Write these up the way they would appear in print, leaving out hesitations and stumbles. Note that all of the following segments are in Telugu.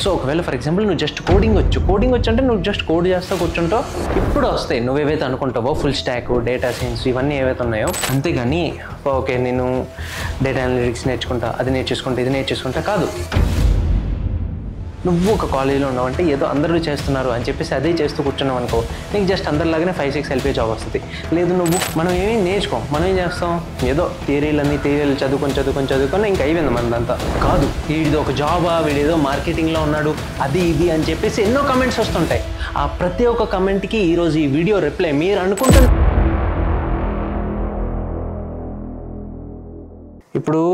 సో ఒకవేళ ఫర్ ఎగ్జాంపుల్ నువ్వు జస్ట్ కోడింగ్ వచ్చు అంటే నువ్వు జస్ట్ కోడ్ చేస్తా కూర్చుంటావు, ఇప్పుడు వస్తాయి నువ్వేవైతే అనుకుంటావో ఫుల్ స్టాక్, డేటా సైన్స్ ఇవన్నీ ఏవైతే ఉన్నాయో. అంతేగాని ఓకే నేను డేటా అనలిటిక్స్ నేర్చుకుంటా, అది నేర్చేసుకుంటా, ఇది నేర్చేసుకుంటా కాదు. నువ్వు ఒక కాలేజీలో ఉన్నావంటే ఏదో అందరూ చేస్తున్నారు అని చెప్పేసి అదే చేస్తూ కూర్చున్నావు అనుకో, నీకు జస్ట్ అందరిలాగానే 5-6 LPA జాబ్ వస్తుంది. లేదు మనం ఏమీ నేర్చుకోం, మనం ఏం చేస్తాం, ఏదో థియరీలు చదువుకొని ఇంకా అయిపోయింది మనదంతా. కాదు, వీడిది ఒక జాబా, వీడేదో మార్కెటింగ్లో ఉన్నాడు, అది ఇది అని చెప్పేసి ఎన్నో కమెంట్స్ వస్తుంటాయి. ఆ ప్రతి ఒక్క కమెంట్కి ఈరోజు ఈ వీడియో రిప్లై. మీరు అనుకుంటున్న ఇప్పుడు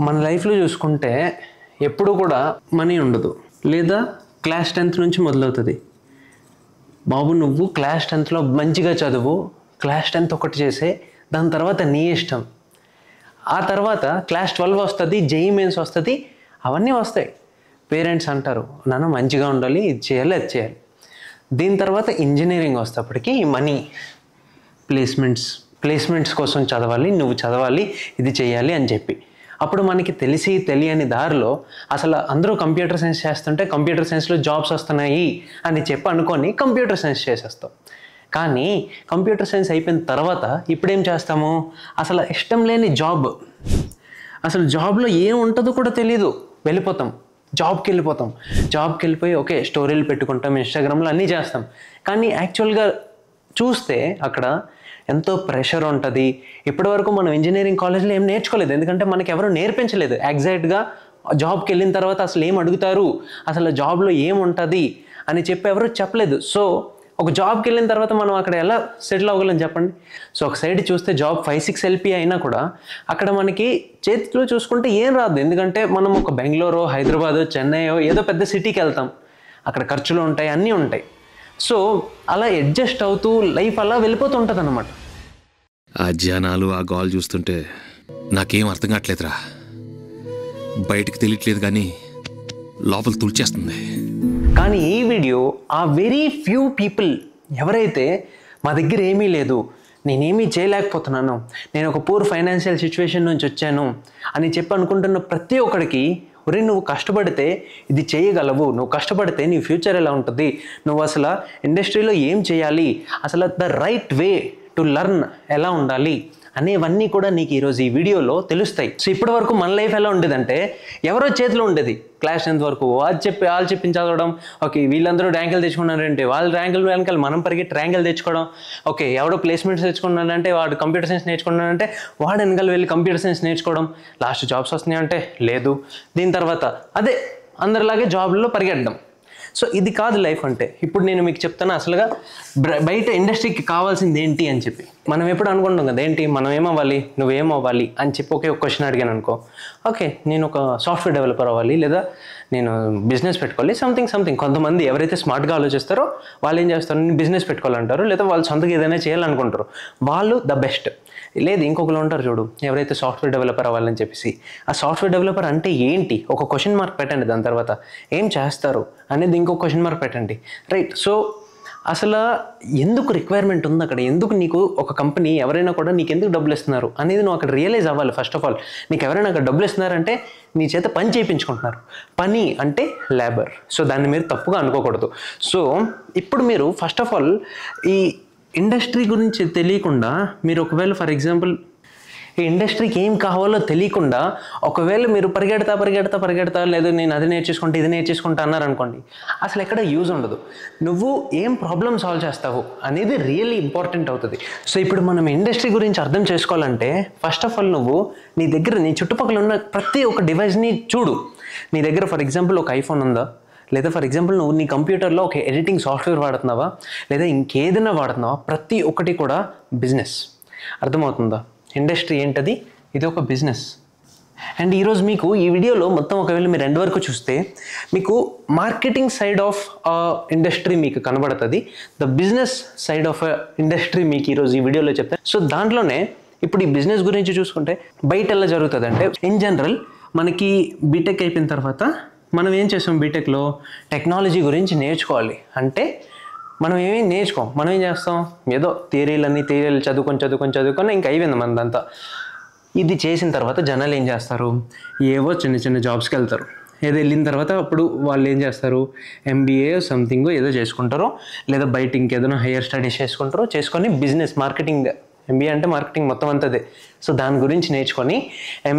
మన లైఫ్లో చూసుకుంటే ఎప్పుడు కూడా మనీ ఉండదు, లేదా క్లాస్ 10th నుంచి మొదలవుతుంది. బాబు నువ్వు క్లాస్ 10thలో మంచిగా చదువు, క్లాస్ 10th ఒకటి చేసే, దాని తర్వాత నీ ఇష్టం. ఆ తర్వాత క్లాస్ 12 వస్తుంది, జేఈ మెయిన్స్ వస్తుంది, అవన్నీ వస్తాయి. పేరెంట్స్ అంటారు నాన్న మంచిగా ఉండాలి, ఇది చేయాలి, అది చేయాలి. దీని తర్వాత ఇంజనీరింగ్ వస్తేప్పటికి మనీ, ప్లేస్మెంట్స్ కోసం చదవాలి, నువ్వు చదవాలి, ఇది చేయాలి అని చెప్పి. అప్పుడు మనకి తెలియని దారిలో అసలు అందరూ కంప్యూటర్ సైన్స్ చేస్తుంటే కంప్యూటర్ సైన్స్లో జాబ్స్ వస్తున్నాయి అని చెప్పి అనుకొని కంప్యూటర్ సైన్స్ చేసేస్తాం. కానీ కంప్యూటర్ సైన్స్ అయిపోయిన తర్వాత ఇప్పుడేం చేస్తాము, అసలు ఇష్టం లేని జాబ్, అసలు జాబ్లో ఏం ఉంటుందో కూడా తెలీదు, జాబ్కి వెళ్ళిపోయి ఓకే స్టోరీలు పెట్టుకుంటాం, ఇన్స్టాగ్రామ్లో అన్నీ చేస్తాం. కానీ యాక్చువల్గా చూస్తే అక్కడ ఎంతో ప్రెషర్ ఉంటుంది. ఇప్పటివరకు మనం ఇంజనీరింగ్ కాలేజ్లో ఏం నేర్చుకోలేదు, ఎందుకంటే మనకి ఎవరు నేర్పించలేదు. ఎగ్జాక్ట్గా జాబ్కి వెళ్ళిన తర్వాత అసలు ఏం అడుగుతారు, అసలు జాబ్లో ఏముంటుంది అని చెప్పి ఎవరు చెప్పలేదు. సో ఒక జాబ్కి వెళ్ళిన తర్వాత మనం అక్కడ ఎలా సెటిల్ అవ్వగలం చెప్పండి. సో ఒక సైడ్ చూస్తే జాబ్ 5-6 LPA అయినా కూడా అక్కడ మనకి చేతిలో చూసుకుంటే ఏం రాదు, ఎందుకంటే మనం ఒక బెంగళూరు, హైదరాబాదు, చెన్నైయో ఏదో పెద్ద సిటీకి వెళ్తాం, అక్కడ ఖర్చులు ఉంటాయి, అన్నీ ఉంటాయి. సో అలా అడ్జస్ట్ అవుతూ లైఫ్ అలా వెళ్ళిపోతూ ఉంటుంది అన్నమాట. ఆ జనాలు ఆ గోల్ చూస్తుంటే నాకేం అర్థం కావట్లేదురా. బయటకు తెలియట్లేదు కానీ లోపల తుడిచేస్తుంది. కానీ ఈ వీడియో ఆ వెరీ ఫ్యూ పీపుల్ ఎవరైతే మా దగ్గర ఏమీ లేదు, నేనేమీ చేయలేకపోతున్నాను, నేను ఒక పూర్ ఫైనాన్షియల్ సిచ్యువేషన్ నుంచి వచ్చాను అని చెప్పి అనుకుంటున్న ప్రతి ఒక్కడికి, ఒరే నువ్వు కష్టపడితే ఇది చేయగలవు, నువ్వు కష్టపడితే నీ ఫ్యూచర్ ఎలా ఉంటుంది, నువ్వు అసలు ఇండస్ట్రీలో ఏం చేయాలి, అసలు the right way to learn ఎలా ఉండాలి అనేవన్నీ కూడా నీకు ఈరోజు ఈ వీడియోలో తెలుస్తాయి. సో ఇప్పటి వరకు మన లైఫ్ ఎలా ఉండేదంటే ఎవరో చేతిలో ఉండేది. క్లాస్ 10th వరకు వాళ్ళు చెప్పించి చదవడం, ఓకే వీళ్ళందరూ ర్యాంకులు తెచ్చుకున్నారంటే వాళ్ళ ర్యాంకులు మనం పరిగెట్టి ర్యాంకులు తెచ్చుకోవడం, ఓకే ఎవడో ప్లేస్మెంట్స్ తెచ్చుకున్నాడంటే వాడు కంప్యూటర్ సైన్స్ నేర్చుకున్నాడంటే వాడు వెనకాల వెళ్ళి కంప్యూటర్ సైన్స్ నేర్చుకోవడం, లాస్ట్ జాబ్స్ వస్తున్నాయి అంటే లేదు, దీని తర్వాత అదే అందరిలాగే జాబ్లో పరిగెట్టడం. సో ఇది కాదు లైఫ్ అంటే. ఇప్పుడు నేను మీకు చెప్తాను అసలుగా బయట ఇండస్ట్రీకి కావాల్సింది ఏంటి అని చెప్పి. మనం ఎప్పుడు అనుకుంటాం కదా, ఏంటి మనం ఏమవ్వాలి, నువ్వేమవ్వాలి అని చెప్పి ఒకే ఒక క్వశ్చన్ అడిగాను అనుకో, ఓకే నేను ఒక సాఫ్ట్వేర్ డెవలపర్ అవ్వాలి, లేదా నేను బిజినెస్ పెట్టుకోవాలి, సంథింగ్. కొంతమంది ఎవరైతే స్మార్ట్గా ఆలోచిస్తారో వాళ్ళు ఏం చేస్తారు, నేను బిజినెస్ పెట్టుకోవాలంటారు, లేదా వాళ్ళు సొంతగా ఏదైనా చేయాలనుకుంటారు, వాళ్ళు ద బెస్ట్. లేదు ఇంకొకరు ఉంటారు చూడు, ఎవరైతే సాఫ్ట్వేర్ డెవలపర్ అవ్వాలని చెప్పేసి, ఆ సాఫ్ట్వేర్ డెవలపర్ అంటే ఏంటి ఒక క్వశ్చన్ మార్క్ పెట్టండి, దాని తర్వాత ఏం చేస్తారు అనేది ఇంకొక క్వశ్చన్ మార్క్ పెట్టండి, రైట్. సో అసలు ఎందుకు రిక్వైర్మెంట్ ఉంది అక్కడ, ఎందుకు నీకు ఒక కంపెనీ ఎవరైనా కూడా నీకు ఎందుకు డబ్బులు ఇస్తున్నారు అనేది నువ్వు అక్కడ రియలైజ్ అవ్వాలి. ఫస్ట్ ఆఫ్ ఆల్ నీకు ఎవరైనా అక్కడ డబ్బులు ఇస్తున్నారంటే నీ చేత పని చేయించుకుంటున్నారు, పని అంటే లేబర్. సో దాన్ని మీరు తప్పుగా అనుకోకూడదు. సో ఇప్పుడు మీరు ఫస్ట్ ఆఫ్ ఆల్ ఈ ఇండస్ట్రీ గురించి తెలియకుండా, మీరు ఒకవేళ ఫర్ ఎగ్జాంపుల్ ఈ ఇండస్ట్రీకి ఏం కావాలో తెలియకుండా ఒకవేళ మీరు పరిగెడతా లేదు నేను అది నేర్చేసుకుంటా ఇది నేర్చేసుకుంటా అన్నారనుకోండి, అసలు ఎక్కడ యూజ్ ఉండదు. నువ్వు ఏం ప్రాబ్లమ్ సాల్వ్ చేస్తావు అనేది రియల్లీ ఇంపార్టెంట్ అవుతుంది. సో ఇప్పుడు మనం ఇండస్ట్రీ గురించి అర్థం చేసుకోవాలంటే ఫస్ట్ ఆఫ్ ఆల్ నువ్వు నీ దగ్గర నీ చుట్టుపక్కల ఉన్న ప్రతి ఒక్క డివైస్ని చూడు. నీ దగ్గర ఫర్ ఎగ్జాంపుల్ ఒక ఐఫోన్ ఉందా, లేదా ఫర్ ఎగ్జాంపుల్ నువ్వు నీ కంప్యూటర్లో ఒక ఎడిటింగ్ సాఫ్ట్వేర్ వాడుతున్నావా, లేదా ఇంకేదైనా వాడుతున్నావా, ప్రతి ఒక్కటి కూడా బిజినెస్. అర్థమవుతుందా? ఇండస్ట్రీ ఏంటది, ఇది ఒక బిజినెస్. అండ్ ఈరోజు మీకు ఈ వీడియోలో మొత్తం ఒకవేళ మీరు ఎండ్ వరకు చూస్తే మీకు మార్కెటింగ్ సైడ్ ఆఫ్ ఇండస్ట్రీ మీకు కనబడుతుంది, the business side of industry మీకు ఈరోజు ఈ వీడియోలో చెప్తాను. సో దాంట్లోనే ఇప్పుడు ఈ బిజినెస్ గురించి చూసుకుంటే బయట ఎలా జరుగుతుంది అంటే, ఇన్ జనరల్ మనకి బీటెక్ అయిపోయిన తర్వాత మనం ఏం చేస్తాం, బీటెక్లో టెక్నాలజీ గురించి నేర్చుకోవాలి అంటే మనం ఏమీ నేర్చుకోం. మనం ఏం చేస్తాం, ఏదో థియరీలు చదువుకొని ఇంకా అయిపోయింది మనదంతా. ఇది చేసిన తర్వాత జనాలు ఏం చేస్తారు, ఏవో చిన్న జాబ్స్కి వెళ్తారు. ఏదో వెళ్ళిన తర్వాత అప్పుడు వాళ్ళు ఏం చేస్తారు, MBA సంథింగ్ ఏదో చేసుకుంటారో, లేదా బయట ఇంకేదైనా హైయర్ స్టడీస్ చేసుకుంటారో, చేసుకొని బిజినెస్ మార్కెటింగ్, MBA అంటే మార్కెటింగ్ మొత్తం అంతదే. సో దాని గురించి నేర్చుకొని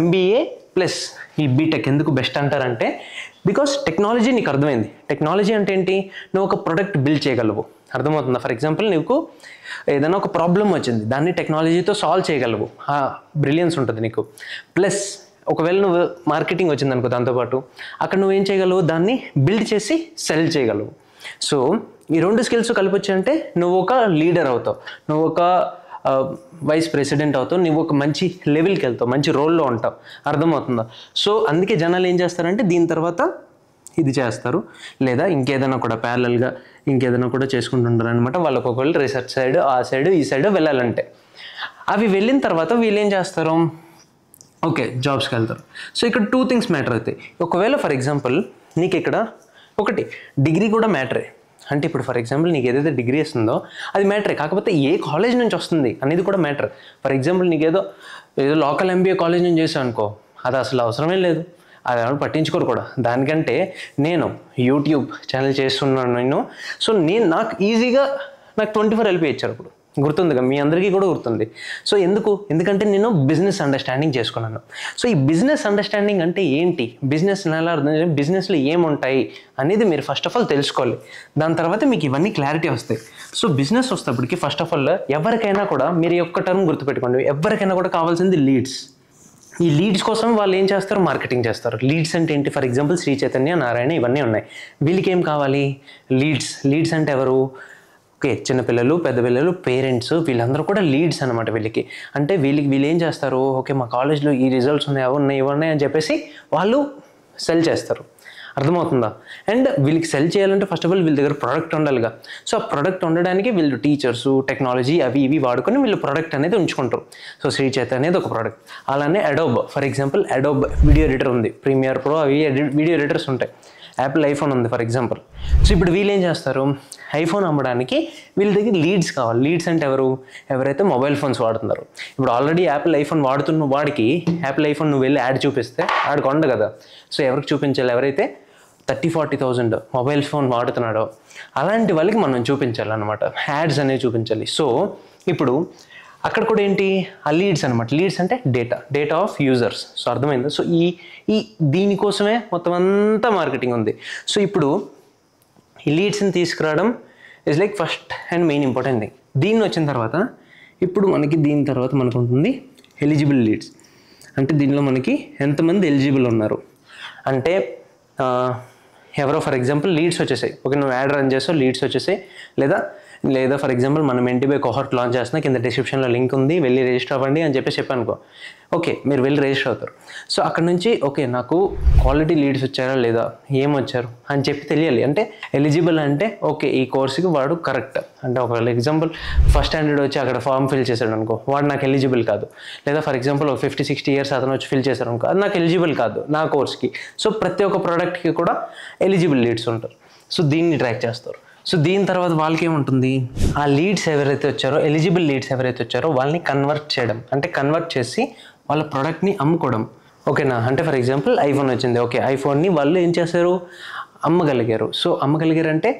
MBA ప్లస్ ఈ బీటెక్ ఎందుకు బెస్ట్ అంటారంటే, బికాస్ టెక్నాలజీ నీకు అర్థమైంది. టెక్నాలజీ అంటే ఏంటి, నువ్వు ఒక ప్రొడక్ట్ బిల్డ్ చేయగలవు, అర్థమవుతుందా? ఫర్ ఎగ్జాంపుల్ నీకు ఏదైనా ఒక ప్రాబ్లం వచ్చింది, దాన్ని టెక్నాలజీతో సాల్వ్ చేయగలవు, బ్రిలియన్స్ ఉంటుంది నీకు. ప్లస్ ఒకవేళ నువ్వు మార్కెటింగ్ వచ్చింది అనుకో, దాంతోపాటు అక్కడ నువ్వేం చేయగలవు, దాన్ని బిల్డ్ చేసి సెల్ చేయగలవు. సో ఈ 2 స్కిల్స్ కలిపి వచ్చాయంటే నువ్వు ఒక లీడర్ అవుతావు, నువ్వు ఒక వైస్ ప్రెసిడెంట్ అవుతావు, నువ్వు ఒక మంచి లెవెల్కి వెళ్తావు, మంచి రోల్లో ఉంటావు, అర్థమవుతుందా? సో అందుకే జనాలు ఏం చేస్తారంటే దీని తర్వాత ఇది చేస్తారు, లేదా ఇంకేదైనా కూడా ప్యారలల్గా ఇంకేదైనా కూడా చేసుకుంటుంటారు అనమాట. వాళ్ళకి ఒకవేళ రీసెర్చ్ సైడ్, ఆ సైడ్, ఈ సైడ్ వెళ్ళాలంటే. అవి వెళ్ళిన తర్వాత వీళ్ళు ఏం చేస్తారు, ఓకే జాబ్స్కి వెళ్తారు. సో ఇక్కడ 2 థింగ్స్ మ్యాటర్ అవుతాయి. ఒకవేళ ఫర్ ఎగ్జాంపుల్ నీకు ఇక్కడ ఒకటి డిగ్రీ కూడా మ్యాటరే. అంటే ఇప్పుడు ఫర్ ఎగ్జాంపుల్ నీకు ఏదైతే డిగ్రీ వస్తుందో అది మ్యాటరే, కాకపోతే ఏ కాలేజ్ నుంచి వస్తుంది అనేది కూడా మ్యాటర్. ఫర్ ఎగ్జాంపుల్ నీకు ఏదో లోకల్ MBA కాలేజ్ నుంచి చేసావు అనుకో, అది అసలు అవసరమే లేదు, అది ఎవరు పట్టించుకోరు కూడా. దానికంటే నేను యూట్యూబ్ ఛానల్ చేస్తున్నాను నేను, సో నాకు ఈజీగా నాకు 24 LP ఇచ్చారు. ఇప్పుడు గుర్తుందిగా, మీ అందరికీ కూడా గుర్తుంది. సో ఎందుకంటే నేను బిజినెస్ అండర్స్టాండింగ్ చేసుకున్నాను. సో ఈ బిజినెస్ అండర్స్టాండింగ్ అంటే ఏంటి, బిజినెస్ ఎలా అర్థం చేయాలి, బిజినెస్లో ఏముంటాయి అనేది మీరు ఫస్ట్ ఆఫ్ ఆల్ తెలుసుకోవాలి. దాని తర్వాత మీకు ఇవన్నీ క్లారిటీ వస్తాయి. సో బిజినెస్ వస్తేప్పటికి ఫస్ట్ ఆఫ్ ఆల్ ఎవరికైనా కూడా మీరు ఒక్క టర్మ్ గుర్తుపెట్టుకోండి, ఎవరికైనా కూడా కావాల్సింది లీడ్స్. ఈ లీడ్స్ కోసం వాళ్ళు ఏం చేస్తారు, మార్కెటింగ్ చేస్తారు. లీడ్స్ అంటే ఏంటి, ఫర్ ఎగ్జాంపుల్ శ్రీ చైతన్య, నారాయణ ఇవన్నీ ఉన్నాయి. వీళ్ళకి ఏం కావాలి, లీడ్స్ అంటే ఎవరు, ఓకే చిన్నపిల్లలు, పెద్ద పిల్లలు, పేరెంట్స్, వీళ్ళందరూ కూడా లీడ్స్ అనమాట వీళ్ళకి. అంటే వీళ్ళు ఏం చేస్తారు, ఓకే మా కాలేజ్లో ఈ రిజల్ట్స్ ఉన్నాయి, అవి ఉన్నాయి అని చెప్పేసి వాళ్ళు సెల్ చేస్తారు, అర్థమవుతుందా? అండ్ వీళ్ళకి సెల్ చేయాలంటే ఫస్ట్ ఆఫ్ ఆల్ వీళ్ళ దగ్గర ప్రోడక్ట్ ఉండాలిగా. సో ఆ ప్రోడక్ట్ ఉండడానికి వీళ్ళు టీచర్సు, టెక్నాలజీ అవి ఇవి వాడుకొని వీళ్ళు ప్రోడక్ట్ అనేది ఉంచుకుంటారు. సో శ్రీ చైతన్య అనేది ఒక ప్రోడక్ట్. అలానే Adobe, for example Adobe video editor ఉంది, ప్రీమియర్ ప్రో అవి వీడియో ఎడిటర్స్ ఉంటాయి. యాపిల్ ఐఫోన్ ఉంది ఫర్ ఎగ్జాంపుల్. సో ఇప్పుడు వీళ్ళు ఏం చేస్తారు, ఐఫోన్ అమ్మడానికి వీళ్ళ దగ్గర లీడ్స్ కావాలి. లీడ్స్ అంటే ఎవరైతే మొబైల్ ఫోన్స్ వాడుతున్నారు. ఇప్పుడు ఆల్రెడీ యాపిల్ ఐఫోన్ వాడుతున్న వాడికి యాపిల్ ఐఫోన్ నువ్వు వెళ్ళి యాడ్ చూపిస్తే ఆడికి ఉండదు కదా. సో ఎవరికి చూపించాలి, ఎవరైతే 30,000-40,000 మొబైల్ ఫోన్ వాడుతున్నాడో అలాంటి వాళ్ళకి మనం చూపించాలన్నమాట, యాడ్స్ అనేవి చూపించాలి. సో ఇప్పుడు అక్కడ కూడా ఏంటి, ఆ లీడ్స్ అనమాట. లీడ్స్ అంటే డేటా ఆఫ్ యూజర్స్. సో అర్థమైందా? సో ఈ దీనికోసమే మొత్తం అంతా మార్కెటింగ్ ఉంది. సో ఇప్పుడు ఈ లీడ్స్ని తీసుకురావడం is like first and main important thing. దీన్ని వచ్చిన తర్వాత ఇప్పుడు దీని తర్వాత మనకు ఉంటుంది ఎలిజిబుల్ లీడ్స్. అంటే దీనిలో మనకి ఎంతమంది ఎలిజిబుల్ ఉన్నారు అంటే ఎవరో ఫర్ ఎగ్జాంపుల్ లీడ్స్ వచ్చేసాయి, ఓకే నువ్వు యాడ్ రన్ చేసావు, లీడ్స్ వచ్చేసాయి. లేదా ఫర్ ఎగ్జాంపుల్ మనం NTBI కోహర్ట్ లాంచ్ చేస్తున్నా, కింద డిస్క్రిప్షన్లో లింక్ ఉంది, వెళ్ళి రిజిస్టర్ అవ్వండి అని చెప్పాను అనుకో, ఓకే మీరు వెళ్ళి రిజిస్టర్ అవుతారు. సో అక్కడ నుంచి ఓకే నాకు క్వాలిటీ లీడ్స్ వచ్చారా లేదా, ఏమొచ్చారు అని చెప్పి తెలియాలి. అంటే ఎలిజిబుల్ అంటే ఓకే ఈ కోర్సుకి వాడు కరెక్ట్. అంటే ఒక ఎగ్జాంపుల్ ఫస్ట్ స్టాండర్డ్ వచ్చి అక్కడ ఫామ్ ఫిల్ చేశాడు అనుకో, వాడు నాకు ఎలిజిబుల్ కాదు. లేదా ఫర్ ఎగ్జాంపుల్ ఒక 50-60 ఇయర్స్ అతను వచ్చి ఫిల్ చేశారు అనుకో, అది నాకు ఎలిజిబుల్ కాదు నా కోర్స్కి. సో ప్రతి ఒక్క ప్రోడక్ట్కి కూడా ఎలిజిబుల్ లీడ్స్ ఉంటారు. సో దీన్ని ట్రాక్ చేస్తారు. సో దీని తర్వాత వాళ్ళకి ఏముంటుంది, ఆ లీడ్స్ ఎవరైతే వచ్చారో, ఎలిజిబుల్ లీడ్స్ ఎవరైతే వచ్చారో వాళ్ళని కన్వర్ట్ చేయడం, అంటే కన్వర్ట్ చేసి వాళ్ళ ప్రోడక్ట్ని అమ్ముకోవడం, ఓకేనా. అంటే ఫర్ ఎగ్జాంపుల్ ఐఫోన్ వచ్చింది, ఓకే ఐఫోన్ని వాళ్ళు ఏం చేశారు, అమ్మగలిగారు. సో అమ్మగలిగారు అంటే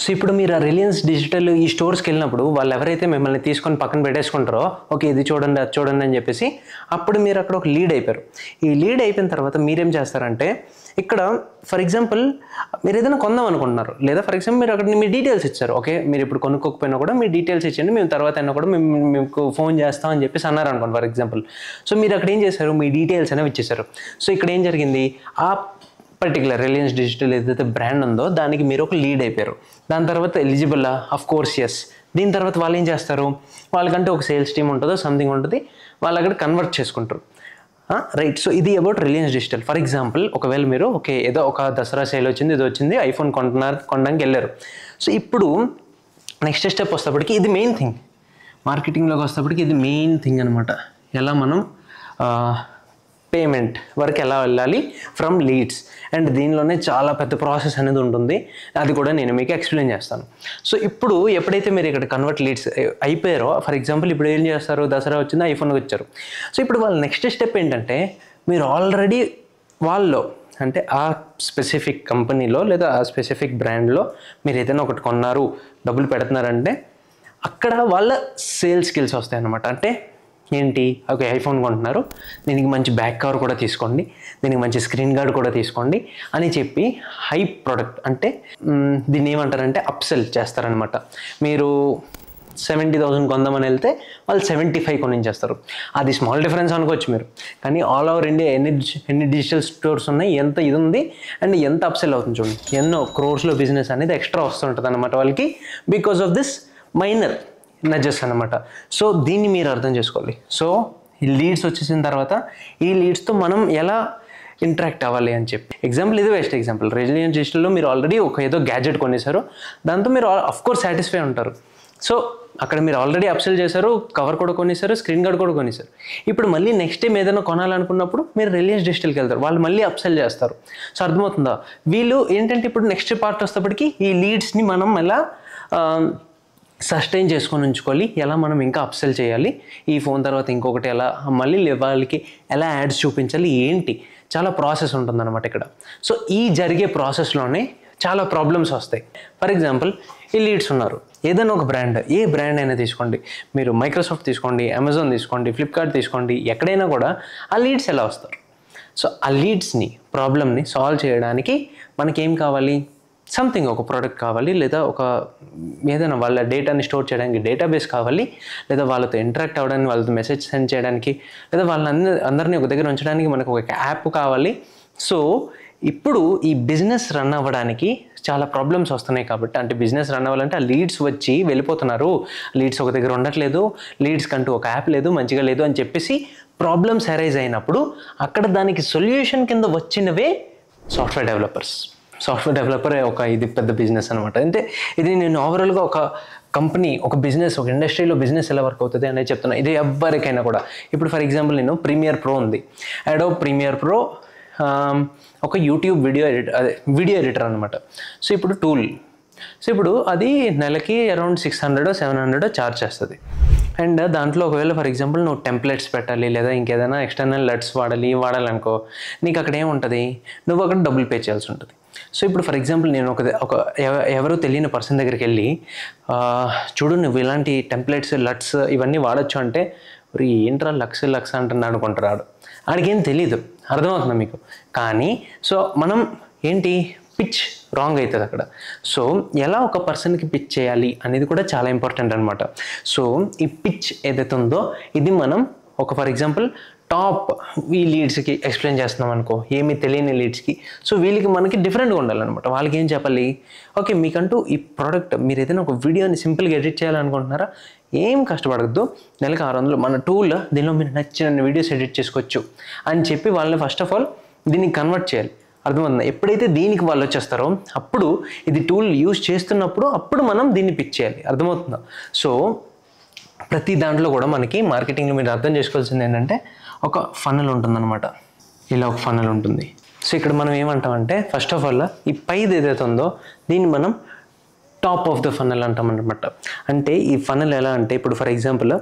సో ఇప్పుడు మీరు ఆ రిలయన్స్ డిజిటల్ ఈ స్టోర్స్కి వెళ్ళినప్పుడు వాళ్ళు ఎవరైతే మిమ్మల్ని తీసుకొని పక్కన పెట్టేసుకుంటారో, ఓకే ఇది చూడండి అది చూడండి అని చెప్పేసి, అప్పుడు మీరు అక్కడ ఒక లీడ్ అయిపోయారు. ఈ లీడ్ అయిపోయిన తర్వాత మీరేం చేస్తారంటే, ఇక్కడ ఫర్ ఎగ్జాంపుల్ మీరు ఏదైనా కొందాం అనుకుంటున్నారు, లేదా ఫర్ ఎగ్జాంపుల్ మీరు అక్కడ మీ డీటెయిల్స్ ఇచ్చారు, ఓకే మీరు ఇప్పుడు కొనుక్కోకపోయినా కూడా మీ డీటెయిల్స్ ఇచ్చండి, మేము తర్వాత అయినా కూడా మీకు ఫోన్ చేస్తాం అని చెప్పేసి అన్నారు అనుకోండి ఫర్ ఎగ్జాంపుల్. సో మీరు అక్కడ ఏం చేశారు, మీ డీటెయిల్స్ అనేవి ఇచ్చేసారు. సో ఇక్కడ ఏం జరిగింది, ఆ పర్టికులర్ రిలయన్స్ డిజిటల్ ఏదైతే బ్రాండ్ ఉందో దానికి మీరు ఒక లీడ్ అయిపోయారు. దాని తర్వాత ఎలిజిబుల్ ఆఫ్ కోర్స్ ఎస్. దీని తర్వాత వాళ్ళు ఏం చేస్తారు, వాళ్ళకంటే ఒక సేల్స్ టీమ్ ఉంటుందో సంథింగ్ ఉంటుంది, వాళ్ళు అక్కడ కన్వర్ట్ చేసుకుంటారు, రైట్. సో ఇది about Reliance digital. For example ఒకవేళ మీరు ఓకే ఏదో ఒక దసరా సేల్ వచ్చింది, ఇది వచ్చింది, ఐఫోన్ కొనడానికి వెళ్ళారు. సో ఇప్పుడు నెక్స్ట్ స్టెప్ వస్తేప్పటికి ఇది మెయిన్ థింగ్, మార్కెటింగ్లోకి వస్తేప్పటికి ఇది మెయిన్ థింగ్ అనమాట. ఎలా మనం పేమెంట్ వరకు ఎలా వెళ్ళాలి ఫ్రమ్ లీడ్స్. అండ్ దీనిలోనే చాలా పెద్ద ప్రాసెస్ అనేది ఉంటుంది, అది కూడా నేను మీకు ఎక్స్ప్లెయిన్ చేస్తాను. సో ఇప్పుడు ఎప్పుడైతే మీరు ఇక్కడ కన్వర్ట్ లీడ్స్ అయిపోయారో, ఫర్ ఎగ్జాంపుల్ ఇప్పుడు ఏం చేస్తారు, దసరా వచ్చింది, ఐఫోన్కి వచ్చారు. సో ఇప్పుడు వాళ్ళ నెక్స్ట్ స్టెప్ ఏంటంటే, మీరు ఆల్రెడీ వాళ్ళలో అంటే ఆ స్పెసిఫిక్ కంపెనీలో లేదా ఆ స్పెసిఫిక్ బ్రాండ్లో మీరు ఏదైనా ఒకటి కొన్నారు, డబ్బులు పెడుతున్నారంటే అక్కడ వాళ్ళ సేల్స్ స్కిల్స్ వస్తాయి అన్నమాట. అంటే ఏంటి, ఓకే ఐఫోన్ కొంటున్నారు, దీనికి మంచి బ్యాక్ కవర్ కూడా తీసుకోండి, దీనికి మంచి స్క్రీన్ గార్డ్ కూడా తీసుకోండి అని చెప్పి హై ప్రోడక్ట్ అంటే దీన్ని ఏమంటారంటే అప్సెల్ చేస్తారనమాట. మీరు 70,000 కొందామని వెళ్తే వాళ్ళు 75 కొనించేస్తారు. అది స్మాల్ డిఫరెన్స్ అనుకోవచ్చు మీరు, కానీ ఆల్ ఓవర్ ఇండియా ఎన్ని డిజిటల్ స్టోర్స్ ఉన్నాయి, ఎంత ఇది ఉంది అండ్ ఎంత అప్సెల్ అవుతుంది చూడండి. ఎన్నో క్రోర్స్లో బిజినెస్ అనేది ఎక్స్ట్రా వస్తుంటుంది అనమాట వాళ్ళకి, because of this minor nudges అనమాట. సో దీన్ని మీరు అర్థం చేసుకోవాలి. సో ఈ లీడ్స్ వచ్చేసిన తర్వాత ఈ లీడ్స్తో మనం ఎలా ఇంటరాక్ట్ అవ్వాలి అని చెప్పి ఎగ్జాంపుల్, ఇది బెస్ట్ ఎగ్జాంపుల్. రిలయన్స్ డిజిటల్లో మీరు ఆల్రెడీ ఒక ఏదో గ్యాడ్జెట్ కొనేసారు, దాంతో మీరు అఫ్కోర్స్ సాటిస్ఫై ఉంటారు. సో అక్కడ మీరు ఆల్రెడీ అప్సెల్ చేశారు, కవర్ కూడా కొనేసారు, స్క్రీన్ గార్డ్ కూడా కొనేసారు. ఇప్పుడు మళ్ళీ నెక్స్ట్ టైం ఏదైనా కొనాలనుకున్నప్పుడు మీరు రిలయన్స్ డిజిటల్కి వెళ్తారు, వాళ్ళు మళ్ళీ అప్సెల్ చేస్తారు. సో అర్థమవుతుందా? వీళ్ళు ఏంటంటే ఇప్పుడు నెక్స్ట్ పార్ట్ వస్తేప్పటికి ఈ లీడ్స్ని మనం ఎలా సస్టైన్ చేసుకొని ఉంచుకోవాలి, ఎలా మనం ఇంకా అప్సెల్ చేయాలి, ఈ ఫోన్ తర్వాత ఇంకొకటి ఎలా మళ్ళీ వాళ్ళకి ఎలా యాడ్స్ చూపించాలి, ఏంటి చాలా ప్రాసెస్ ఉంటుందన్నమాట ఇక్కడ. సో ఈ జరిగే ప్రాసెస్లోనే చాలా ప్రాబ్లమ్స్ వస్తాయి. ఫర్ ఎగ్జాంపుల్, ఈ లీడ్స్ ఉన్నారు, ఏదైనా ఒక బ్రాండ్, ఏ బ్రాండ్ అయినా తీసుకోండి, మీరు మైక్రోసాఫ్ట్ తీసుకోండి, అమెజాన్ తీసుకోండి, ఫ్లిప్కార్ట్ తీసుకోండి, ఎక్కడైనా కూడా ఆ లీడ్స్ ఎలా వస్తారు? సో ఆ లీడ్స్ని ప్రాబ్లమ్ని సాల్వ్ చేయడానికి మనకేం కావాలి? సంథింగ్, ఒక ప్రోడక్ట్ కావాలి, లేదా ఒక ఏదైనా వాళ్ళ డేటాని స్టోర్ చేయడానికి డేటాబేస్ కావాలి, లేదా వాళ్ళతో ఇంటరాక్ట్ అవ్వడానికి, వాళ్ళతో మెసేజ్ సెండ్ చేయడానికి, లేదా అందరినీ ఒక దగ్గర ఉంచడానికి మనకు ఒక యాప్ కావాలి. సో ఇప్పుడు ఈ బిజినెస్ రన్ అవ్వడానికి చాలా ప్రాబ్లమ్స్ వస్తున్నాయి కాబట్టి, అంటే బిజినెస్ రన్ అవ్వాలంటే ఆ లీడ్స్ వచ్చి వెళ్ళిపోతున్నారు, లీడ్స్ ఒక దగ్గర ఉండట్లేదు, లీడ్స్ కంటూ ఒక యాప్ లేదు, మంచిగా లేదు అని చెప్పేసి ప్రాబ్లమ్స్ అరైజ్ అయినప్పుడు అక్కడ దానికి సొల్యూషన్ కింద వచ్చినవే సాఫ్ట్వేర్ డెవలపర్స్. సాఫ్ట్వేర్ డెవలపరే ఒక ఇది పెద్ద బిజినెస్ అనమాట. అంటే ఇది నేను ఓవరాల్గా ఒక కంపెనీ, ఒక బిజినెస్, ఒక ఇండస్ట్రీలో బిజినెస్ ఎలా వర్క్ అవుతుంది అనేది చెప్తున్నా. ఇది ఎవరికైనా కూడా. ఇప్పుడు ఫర్ ఎగ్జాంపుల్ నేను ప్రీమియర్ ప్రో ఉంది, అడోబ్ ప్రీమియర్ ప్రో ఒక యూట్యూబ్ వీడియో ఎడిటర్ అనమాట. సో ఇప్పుడు టూల్, సో ఇప్పుడు అది నెలకి అరౌండ్ 600-700 ఛార్జ్ చేస్తుంది. అండ్ దాంట్లో ఒకవేళ ఫర్ ఎగ్జాంపుల్ నువ్వు టెంప్లెట్స్ పెట్టాలి, లేదా ఇంకేదైనా ఎక్స్టర్నల్ లెట్స్ వాడాలనుకో, నీకు అక్కడ ఏముంటుంది, నువ్వు అక్కడ డబ్బులు పే చేయాల్సి ఉంటుంది. సో ఇప్పుడు ఫర్ ఎగ్జాంపుల్ నేను ఎవరో తెలియని పర్సన్ దగ్గరికి వెళ్ళి, చూడు నువ్వు ఇలాంటి టెంప్లెట్స్ లట్స్ ఇవన్నీ వాడచ్చు అంటే, ఏంట్రా లక్ష అంటున్నా అనుకుంటారు. ఆడికి ఏం తెలీదు, అర్థమవుతుందా మీకు? కానీ సో మనం ఏంటి, పిచ్ రాంగ్ అవుతుంది అక్కడ. సో ఎలా ఒక పర్సన్కి పిచ్ చేయాలి అనేది కూడా చాలా ఇంపార్టెంట్ అనమాట. సో ఈ పిచ్ ఏదైతే ఉందో ఇది మనం ఒక ఫర్ ఎగ్జాంపుల్ టాప్ ఈ లీడ్స్కి ఎక్స్ప్లెయిన్ చేస్తున్నాం అనుకో, ఏమీ తెలియని లీడ్స్కి. సో వీళ్ళకి మనకి డిఫరెంట్గా ఉండాలన్నమాట. వాళ్ళకి ఏం చెప్పాలి, ఓకే మీకంటూ ఈ ప్రోడక్ట్, మీరు ఏదైనా ఒక వీడియోని సింపుల్గా ఎడిట్ చేయాలనుకుంటున్నారా, ఏం కష్టపడద్దు, నెలకు 600 మన టూల్, దీనిలో మీరు నచ్చిన వీడియోస్ ఎడిట్ చేసుకోవచ్చు అని చెప్పి వాళ్ళని ఫస్ట్ ఆఫ్ ఆల్ దీన్ని కన్వర్ట్ చేయాలి. అర్థమవుతుందా? ఎప్పుడైతే దీనికి వాళ్ళు వచ్చేస్తారో అప్పుడు ఇది టూల్ యూజ్ చేస్తున్నప్పుడు అప్పుడు మనం దీన్ని పిచ్ చేయాలి. అర్థమవుతుందా? సో ప్రతి దాంట్లో కూడా మనకి మార్కెటింగ్లో మీరు అర్థం చేసుకోవాల్సింది ఏంటంటే ఒక ఫన్నల్ ఉంటుందన్నమాట. ఇలా ఒక ఫన్నల్ ఉంటుంది. సో ఇక్కడ మనం ఏమంటామంటే ఫస్ట్ ఆఫ్ ఆల్ ఈ పైది ఏదైతే ఉందో దీన్ని మనం టాప్ ఆఫ్ ద ఫన్నల్ అంటాం అనమాట. అంటే ఈ ఫన్నల్ ఎలా అంటే, ఇప్పుడు ఫర్ ఎగ్జాంపుల్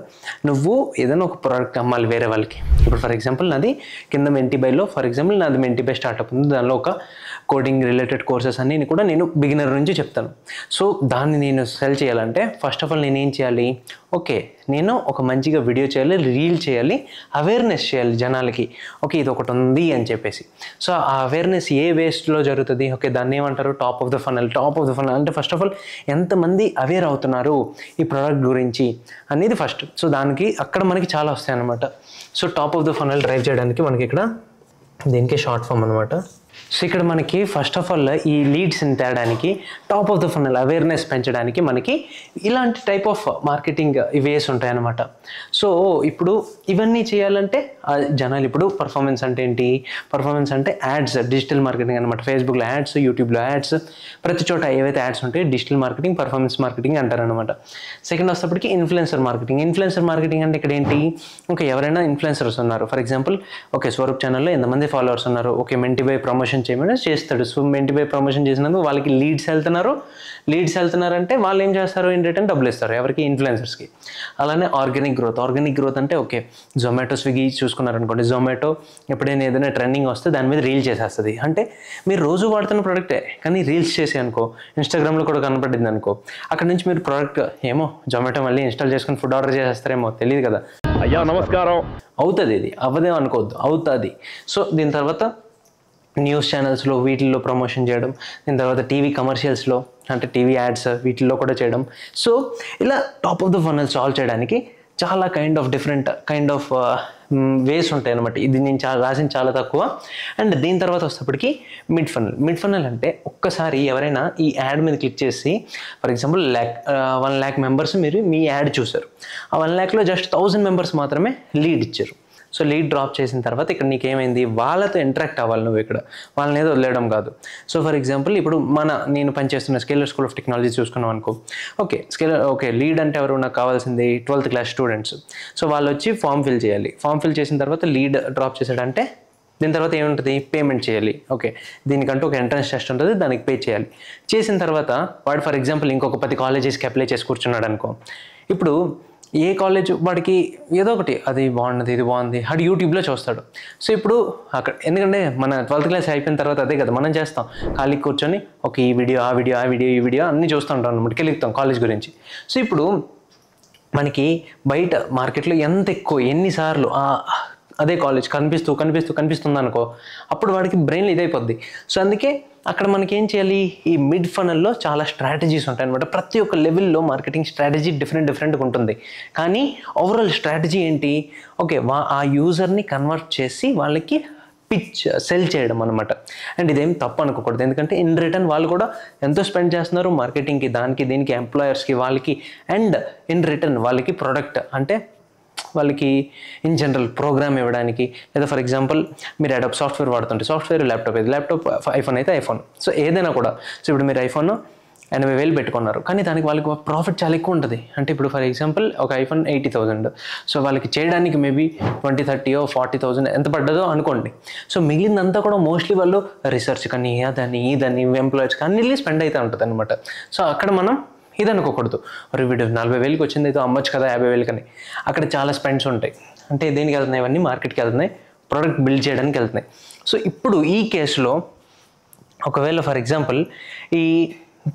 నువ్వు ఏదైనా ఒక ప్రోడక్ట్ అమ్మాలి వేరే వాళ్ళకి. ఇప్పుడు ఫర్ ఎగ్జాంపుల్ నాది కింద మెంటీబైలో ఫర్ ఎగ్జాంపుల్ నాది మెంటీబై స్టార్ట్అప్ ఉంది, దానిలో ఒక కోడింగ్ రిలేటెడ్ కోర్సెస్ అన్నీ కూడా నేను బిగినర్ నుంచి చెప్తాను. సో దాన్ని నేను సెల్ చేయాలంటే ఫస్ట్ ఆఫ్ ఆల్ నేను ఏం చేయాలి, ఓకే నేను ఒక మంచిగా వీడియో చేయాలి, రీల్ చేయాలి, అవేర్నెస్ చేయాలి జనాలకి, ఓకే ఇది ఒకటి ఉంది అని చెప్పేసి. సో ఆ అవేర్నెస్ ఏ వేస్ట్లో జరుగుతుంది, ఓకే దాన్ని ఏమంటారు top of the funnel. Top of the funnel అంటే ఫస్ట్ ఆఫ్ ఆల్ ఎంతమంది అవేర్ అవుతున్నారు ఈ ప్రోడక్ట్ గురించి అనేది ఫస్ట్. సో దానికి అక్కడ మనకి చాలా వస్తాయి అన్నమాట. So top of the funnel drive చేయడానికి మనకి ఇక్కడ దీనికి షార్ట్ ఫామ్ అనమాట. సో ఇక్కడ మనకి ఫస్ట్ ఆఫ్ ఆల్ ఈ లీడ్స్ని తేడానికి top of the funnel awareness పెంచడానికి మనకి ఇలాంటి టైప్ ఆఫ్ మార్కెటింగ్ వేస్ ఉంటాయన్నమాట. సో ఇప్పుడు ఇవన్నీ చేయాలంటే జనాలు ఇప్పుడు పర్ఫార్మెన్స్ అంటే ఏంటి, పర్ఫార్మెన్స్ అంటే యాడ్స్, డిజిటల్ మార్కెటింగ్ అనమాట. ఫేస్బుక్లో యాడ్స్, యూట్యూబ్లో యాడ్స్, ప్రతి చోట ఏవైతే యాడ్స్ ఉంటాయో డిజిటల్ మార్కెటింగ్, పర్ఫార్మెన్స్ మార్కెటింగ్ అంటారనమాట. సెకండ్ వచ్చేప్పటికి ఇన్ఫ్లుయెన్సర్ మార్కెటింగ్. ఇన్ఫ్లుయెన్సర్ మార్కెటింగ్ అంటే ఇక్కడ ఏంటి, ఓకే ఎవరైనా ఇన్ఫ్లుయెన్సర్స్ ఉన్నారు, ఫర్ ఎగ్జాంపుల్ ఓకే స్వరూప్ ఛానల్లో ఎంతమంది ఫాలోవర్స్ ఉన్నారు, ఓకే మెంటీబై ప్రమోషన్ ప్రమోషన్ చేయమని చేస్తాడు. సో ఇంటిపై ప్రమోషన్ చేసినందుకు వాళ్ళకి లీడ్స్ వెళ్తున్నారంటే వాళ్ళు ఏం చేస్తారు, ఇన్ రిటర్న్ డబ్బులు ఇస్తారు ఎవరికి, ఇన్ఫ్లుయెన్సర్స్కి. అలానే ఆర్గానిక్ గ్రోత్ అంటే ఓకే, జొమాటో స్విగ్గీ చూసుకున్నారనుకోండి, జొమాటో ఎప్పుడైనా ఏదైనా ట్రెండింగ్ వస్తే దాని మీద రీల్ చేసేస్తుంది. అంటే మీరు రోజు వాడుతున్న ప్రోడక్టే కానీ రీల్స్ చేసి అనుకో, ఇన్స్టాగ్రామ్లో కూడా కనపడింది అనుకో, అక్కడ నుంచి మీరు ప్రోడక్ట్ ఏమో జొమాటో మళ్ళీ ఇన్స్టాల్ చేసుకుని ఫుడ్ ఆర్డర్ చేసేస్తారేమో, తెలియదు కదా. అయ్యా నమస్కారం. అవుతుంది, ఇది అవ్వదేమో అనుకోవద్దు, అవుతుంది. సో దీని తర్వాత న్యూస్ ఛానల్స్లో వీటిల్లో ప్రమోషన్ చేయడం, దీని తర్వాత టీవీ కమర్షియల్స్లో అంటే టీవీ యాడ్స్ వీటిల్లో కూడా చేయడం. సో ఇలా top of the funnel solve చేయడానికి చాలా డిఫరెంట్ వేస్ ఉంటాయి అనమాట. ఇది నేను రాసిన చాలా తక్కువ. అండ్ దీని తర్వాత వచ్చేటప్పటికి మిడ్ ఫనల్ అంటే ఒక్కసారి ఎవరైనా ఈ యాడ్ మీద క్లిక్ చేసి, ఫర్ ఎగ్జాంపుల్ 1 lakh మెంబర్స్ మీరు మీ యాడ్ చూసారు, ఆ 1 lakhలో జస్ట్ 1000 మెంబర్స్ మాత్రమే లీడ్ ఇచ్చారు. సో లీడ్ డ్రాప్ చేసిన తర్వాత ఇక్కడ నీకేమైంది, వాళ్ళతో ఇంటరాక్ట్ అవ్వాలి నువ్వు, ఇక్కడ వాళ్ళని ఏదో వదిలేయడం కాదు. సో ఫర్ ఎగ్జాంపుల్ ఇప్పుడు నేను పనిచేస్తున్న స్కేలర్ స్కూల్ ఆఫ్ టెక్నాలజీ చూసుకున్నాం అనుకో, ఓకే లీడ్ అంటే ఎవరు, నాకు కావాల్సింది 12th క్లాస్ స్టూడెంట్స్. సో వాళ్ళు వచ్చి ఫామ్ ఫిల్ చేయాలి. ఫామ్ ఫిల్ చేసిన తర్వాత లీడ్ డ్రాప్ చేసాడంటే దీని తర్వాత ఏముంటుంది, పేమెంట్ చేయాలి. ఓకే, దీనికంటూ ఒక ఎంట్రన్స్ టెస్ట్ ఉంటుంది, దానికి పే చేయాలి. చేసిన తర్వాత వాడు ఫర్ ఎగ్జాంపుల్ ఇంకొక 10 కాలేజెస్కి అప్లై చేసి కూర్చున్నాడు అనుకో. ఇప్పుడు ఏ కాలేజ్ వాడికి ఏదో ఒకటి అది బాగున్నది ఇది బాగుంది వాడు యూట్యూబ్లో చూస్తాడు. సో ఇప్పుడు అక్కడ ఎందుకంటే మన 12th క్లాస్ అయిపోయిన తర్వాత అదే కదా మనం చేస్తాం, ఖాళీ కూర్చొని ఒక ఈ వీడియో ఈ వీడియో అన్నీ చూస్తూ ఉంటాం అనమాట, కెలుగుతాం కాలేజ్ గురించి. సో ఇప్పుడు మనకి బయట మార్కెట్లో ఎంత ఎక్కువ ఎన్నిసార్లు అదే కాలేజ్ కనిపిస్తుంది అనుకో, అప్పుడు వాడికి బ్రెయిన్ ఇదైపోద్ది. సో అందుకే అక్కడ మనకి ఏం చేయాలి, ఈ మిడ్ ఫనల్లో చాలా స్ట్రాటజీస్ ఉంటాయి అనమాట. ప్రతి ఒక్క లెవెల్లో మార్కెటింగ్ స్ట్రాటజీ డిఫరెంట్గా ఉంటుంది. కానీ ఓవరాల్ స్ట్రాటజీ ఏంటి, ఓకే ఆ యూజర్ని కన్వర్ట్ చేసి వాళ్ళకి సెల్ చేయడం అనమాట. అండ్ ఇదేం తప్పు అనుకోకూడదు, ఎందుకంటే ఇన్ రిటర్న్ వాళ్ళు కూడా ఎంతో స్పెండ్ చేస్తున్నారు మార్కెటింగ్కి, దానికి దీనికి ఎంప్లాయర్స్కి వాళ్ళకి. అండ్ ఇన్ రిటర్న్ వాళ్ళకి ప్రోడక్ట్ అంటే వాళ్ళకి ఇన్ జనరల్ ప్రోగ్రామ్ ఇవ్వడానికి, లేదా ఫర్ ఎగ్జాంపుల్ మీరు అడాప్ సాఫ్ట్వేర్ వాడుతుంటే సాఫ్ట్వేర్, ల్యాప్టాప్ ఐఫోన్ అయితే ఐఫోన్. సో ఏదైనా కూడా, సో ఇప్పుడు మీరు ఐఫోన్ 80,000 పెట్టుకున్నారు, కానీ దానికి వాళ్ళకి ప్రాఫిట్ చాలా ఎక్కువ ఉంటుంది. అంటే ఇప్పుడు ఫర్ ఎగ్జాంపుల్ ఒక ఐఫోన్ 80,000, సో వాళ్ళకి చేయడానికి మేబీ 20, 30 or 40,000 ఎంత పడ్డదో అనుకోండి. సో మిగిలిందంతా కూడా మోస్ట్లీ వాళ్ళు రీసెర్చ్ కానీ ఇదని ఎంప్లాయర్స్ కానీ స్పెండ్ అయితే ఉంటుంది అనమాట. సో అక్కడ మనం ఇది అనుకోకూడదు, మరి వీడు 40,000కి వచ్చింది అయితే అమ్మొచ్చు కదా 50,000 కని. అక్కడ చాలా స్పెండ్స్ ఉంటాయి. అంటే దేనికి వెళ్తున్నాయి, ఇవన్నీ మార్కెట్కి వెళ్తున్నాయి, ప్రోడక్ట్ బిల్డ్ చేయడానికి వెళ్తున్నాయి. సో ఇప్పుడు ఈ కేసులో ఒకవేళ ఫర్ ఎగ్జాంపుల్ ఈ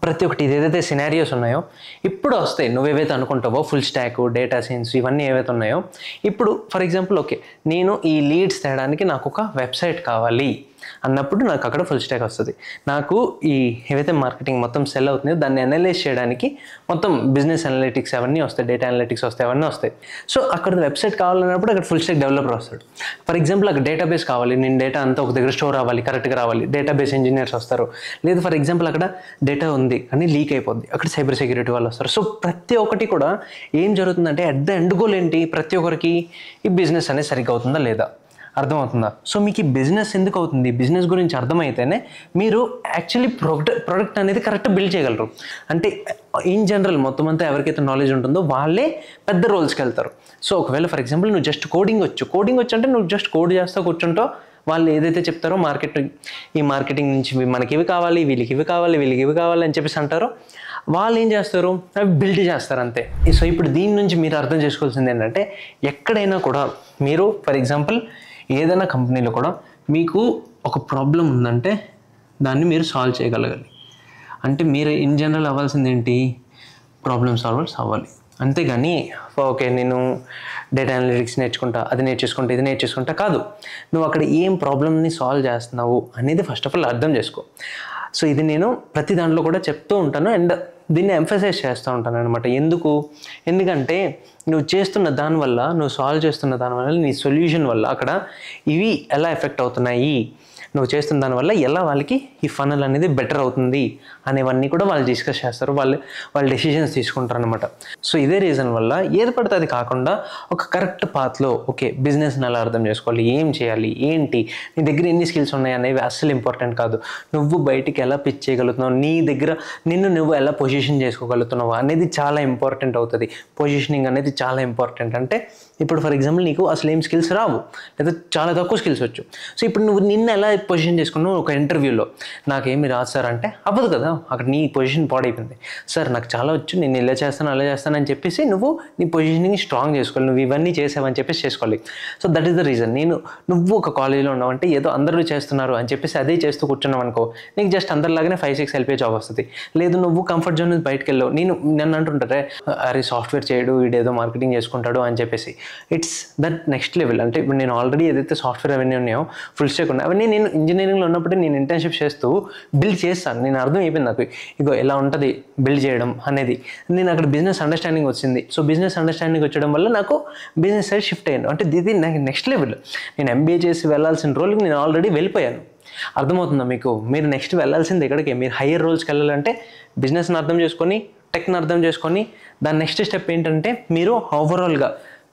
ప్రతి ఒక్కటి ఏదైతే సినారియోస్ ఉన్నాయో ఇప్పుడు వస్తాయి, నువ్వేవైతే అనుకుంటావో ఫుల్ స్టాక్, డేటా సైన్స్ ఇవన్నీ ఏవైతే ఉన్నాయో, ఇప్పుడు ఫర్ ఎగ్జాంపుల్ ఓకే నేను ఈ లీడ్స్ తేయడానికి నాకు ఒక వెబ్సైట్ కావాలి అన్నప్పుడు నాకు అక్కడ ఫుల్ స్టాక్ వస్తుంది. నాకు ఈ ఏవైతే మార్కెటింగ్ మొత్తం సెల్ అవుతుందో దాన్ని అనలైజ్ చేయడానికి మొత్తం బిజినెస్ అనలిటిక్స్ అవన్నీ వస్తాయి, డేటా అనలిటిక్స్ వస్తాయి, అవన్నీ వస్తాయి. సో అక్కడ వెబ్సైట్ కావాలన్నప్పుడు అక్కడ ఫుల్ స్టాక్ డెవలపర్ వస్తాడు. ఫర్ ఎగ్జాంపుల్ అక్కడ డేటాబేస్ కావాలి, నేను డేటా అంతా ఒక దగ్గర స్టోర్ అవ్వాలి, కరెక్ట్గా రావాలి, డేటాబేస్ ఇంజనీర్స్ వస్తారు. లేదు ఫర్ ఎగ్జాంపుల్ అక్కడ డేటా ఉంది కానీ లీక్ అయిపోద్ది, అక్కడ సైబర్ సెక్యూరిటీ వాళ్ళు వస్తారు. సో ప్రతి ఒక్కటి కూడా ఏం జరుగుతుందంటే అట్ ద ఎండ్ గోల్ ఏంటి, ప్రతి ఒక్కరికి ఈ బిజినెస్ అనేది సరిగ్గా అవుతుందా లేదా, అర్థమవుతుందా. సో మీకు ఈ బిజినెస్ ఎందుకు అవుతుంది, బిజినెస్ గురించి అర్థమైతేనే మీరు యాక్చువల్లీ ప్రోడక్ట్ అనేది కరెక్ట్ బిల్డ్ చేయగలరు. అంటే ఇన్ జనరల్ మొత్తం అంతా ఎవరికైతే నాలెడ్జ్ ఉంటుందో వాళ్ళే పెద్ద రోల్స్కి వెళ్తారు. సో ఒకవేళ ఫర్ ఎగ్జాంపుల్ నువ్వు జస్ట్ కోడింగ్ వచ్చు అంటే నువ్వు జస్ట్ కోడ్ చేస్తూ కూర్చుంటావు, వాళ్ళు ఏదైతే చెప్తారో ఈ మార్కెటింగ్ నుంచి మనకి ఇవి కావాలి, వీళ్ళకి ఇవి కావాలి అని చెప్పేసి అంటారో, వాళ్ళు ఏం చేస్తారు, అవి బిల్డ్ చేస్తారు అంతే. సో ఇప్పుడు దీని నుంచి మీరు అర్థం చేసుకోవాల్సింది ఏంటంటే, ఎక్కడైనా కూడా మీరు ఫర్ ఎగ్జాంపుల్ ఏదైనా కంపెనీలో కూడా మీకు ఒక ప్రాబ్లం ఉందంటే దాన్ని మీరు సాల్వ్ చేయగలగాలి. అంటే మీరు ఇన్ జనరల్ అవ్వాల్సింది ఏంటి, ప్రాబ్లమ్ సాల్వర్స్ అవ్వాలి. అంతేగాని ఓకే నేను డేటా అనలిటిక్స్ నేర్చుకుంటా, అది నేర్చేసుకుంటా, ఇది నేర్చేసుకుంటా కాదు. నువ్వు అక్కడ ఏం ప్రాబ్లమ్ని సాల్వ్ చేస్తున్నావు అనేది ఫస్ట్ ఆఫ్ ఆల్ అర్థం చేసుకో. సో ఇది నేను ప్రతి దాంట్లో కూడా చెప్తూ ఉంటాను అండ్ దీన్ని ఎంఫసైజ్ చేస్తూ ఉంటాను అనమాట. ఎందుకంటే నువ్వు చేస్తున్న దానివల్ల, నువ్వు సాల్వ్ చేస్తున్న దానివల్ల, నీ సొల్యూషన్ వల్ల అక్కడ ఇవి ఎలా ఎఫెక్ట్ అవుతున్నాయి, నువ్వు చేస్తున్న దానివల్ల ఎలా వాళ్ళకి ఈ ఫనల్ అనేది బెటర్ అవుతుంది అనేవన్నీ కూడా వాళ్ళు డిస్కస్ చేస్తారు, వాళ్ళు డెసిషన్స్ తీసుకుంటారు అనమాట. సో ఇదే రీజన్ వల్ల ఏది పడితే అది కాకుండా ఒక కరెక్ట్ పాత్లో ఓకే బిజినెస్ని ఎలా అర్థం చేసుకోవాలి, ఏం చేయాలి, ఏంటి, నీ దగ్గర ఎన్ని స్కిల్స్ ఉన్నాయి అనేవి అస్సలు ఇంపార్టెంట్ కాదు. నువ్వు బయటికి ఎలా పిచ్ చేయగలుగుతున్నావు, నీ దగ్గర నిన్ను నువ్వు ఎలా పొజిషన్ చేసుకోగలుగుతున్నావు అనేది చాలా ఇంపార్టెంట్ అవుతుంది. పొజిషనింగ్ అనేది చాలా ఇంపార్టెంట్. అంటే ఇప్పుడు ఫర్ ఎగ్జాంపుల్ నీకు అసలు ఏం స్కిల్స్ రావు, లేదా చాలా తక్కువ స్కిల్స్ వచ్చు. సో ఇప్పుడు నువ్వు నిన్ను ఎలా పొజిషన్ చేసుకున్నావు ఒక ఇంటర్వ్యూలో, నాకేమి రాదు సార్ అంటే అవ్వదు కదా, అక్కడ నీ పొజిషన్ పాడైపోయింది. సార్ నాకు చాలా వచ్చు, నేను ఇలా చేస్తాను అలా చేస్తాను అని చెప్పేసి నువ్వు నీ పొజిషనింగ్ స్ట్రాంగ్ చేసుకోవాలి, నువ్వు ఇవన్నీ చేసావని చెప్పేసి చేసుకోవాలి. So that is the reason. నువ్వు ఒక కాలేజ్లో ఉన్నావంటే ఏదో అందరూ చేస్తున్నారు అని చెప్పేసి అదే చేస్తూ కూర్చున్నావు అనుకో, నీకు జస్ట్ అందరిలాగానే 5-6 LPA జాబ్ వస్తుంది. లేదు నువ్వు కంఫర్ట్ జోన్ నుంచి బయటకు వెళ్ళావు, నన్ను అంటుంటారే అరే సాఫ్ట్వేర్ చేయడు వీడేదో మార్కెటింగ్ చేసుకుంటాడు అని చెప్పేసి. It's that next level. అంటే ఇప్పుడు నేను ఆల్రెడీ ఏదైతే సాఫ్ట్వేర్ అవన్నీ ఉన్నాయో, ఫుల్ స్టాక్ ఉన్నాయి, అవన్నీ నేను ఇంజనీరింగ్లో ఉన్నప్పుడు నేను ఇంటర్న్షిప్ చేస్తూ బిల్డ్ చేస్తాను. నేను అర్థం అయిపోయింది నాకు ఇగో ఎలా ఉంటుంది బిల్డ్ చేయడం అనేది. నేను అక్కడ బిజినెస్ అండర్స్టాండింగ్ వచ్చింది. సో బిజినెస్ అండర్స్టాండింగ్ వచ్చడం వల్ల నాకు బిజినెస్ సైడ్ షిఫ్ట్ అయ్యాను. అంటే ఇది నాకు నెక్స్ట్ లెవెల్. నేను MBA చేసి వెళ్ళాల్సిన రోల్కి నేను ఆల్రెడీ వెళ్ళిపోయాను. అర్థమవుతుందా మీకు? మీరు నెక్స్ట్ వెళ్ళాల్సింది ఎక్కడికి? మీరు హయ్యర్ రోల్స్కి వెళ్ళాలంటే బిజినెస్ని అర్థం చేసుకొని, టెక్ని అర్థం చేసుకొని, దాని నెక్స్ట్ స్టెప్ ఏంటంటే మీరు ఓవరాల్గా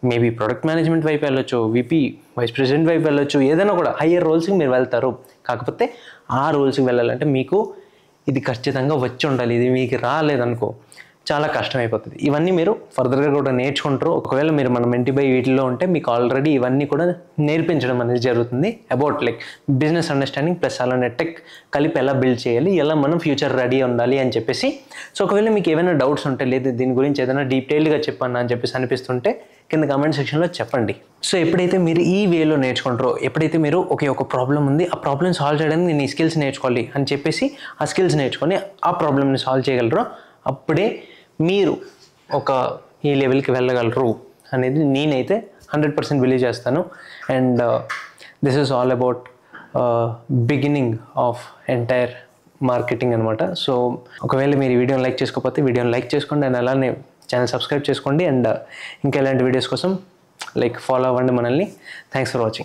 మేబీ ప్రొడక్ట్ మేనేజ్మెంట్ వైపు వెళ్ళొచ్చు, VP వైస్ ప్రెసిడెంట్ వైపు వెళ్ళొచ్చు, ఏదైనా కూడా హయ్యర్ రోల్స్కి మీరు వెళ్తారు. కాకపోతే ఆ రోల్స్కి వెళ్ళాలంటే మీకు ఇది ఖచ్చితంగా వచ్చి ఉండాలి. ఇది మీకు రాలేదనుకో చాలా కష్టమైపోతుంది. ఇవన్నీ మీరు ఫర్దర్గా కూడా నేర్చుకుంటారు. ఒకవేళ మీరు మన మెంటిబై వీటిలో ఉంటే మీకు ఆల్రెడీ ఇవన్నీ కూడా నేర్పించడం అనేది జరుగుతుంది. About like business understanding plus అలానే టెక్ కలిపి ఎలా బిల్డ్ చేయాలి, ఎలా మనం ఫ్యూచర్ రెడీ ఉండాలి అని చెప్పేసి. సో ఒకవేళ మీకు ఏమైనా డౌట్స్ ఉంటే, లేదు దీని గురించి ఏదైనా డీటెయిల్గా చెప్పాను అని చెప్పేసి అనిపిస్తుంటే కింద కామెంట్ సెక్షన్లో చెప్పండి. సో ఎప్పుడైతే మీరు ఈ వేలో నేర్చుకుంటారో, ఎప్పుడైతే మీరు ఒక ప్రాబ్లం ఉంది, ఆ ప్రాబ్లమ్ సాల్వ్ చేయడానికి నేను ఈ స్కిల్స్ నేర్చుకోవాలి అని చెప్పేసి ఆ స్కిల్స్ నేర్చుకొని ఆ ప్రాబ్లమ్ని సాల్వ్ చేయగలరో, అప్పుడే మీరు ఒక ఈ లెవెల్కి వెళ్ళగలరు అనేది నేనైతే 100% బిలీవ్ చేస్తాను. And this is all about beginning of entire marketing అనమాట. సో ఒకవేళ మీరు ఈ వీడియోని లైక్ చేసుకోకపోతే వీడియోని లైక్ చేసుకోండి, అండ్ అలానే ఛానల్ సబ్స్క్రైబ్ చేసుకోండి. అండ్ ఇంకా ఇలాంటి వీడియోస్ కోసం లైక్ ఫాలో అవ్వండి మనల్ని. Thanks for watching.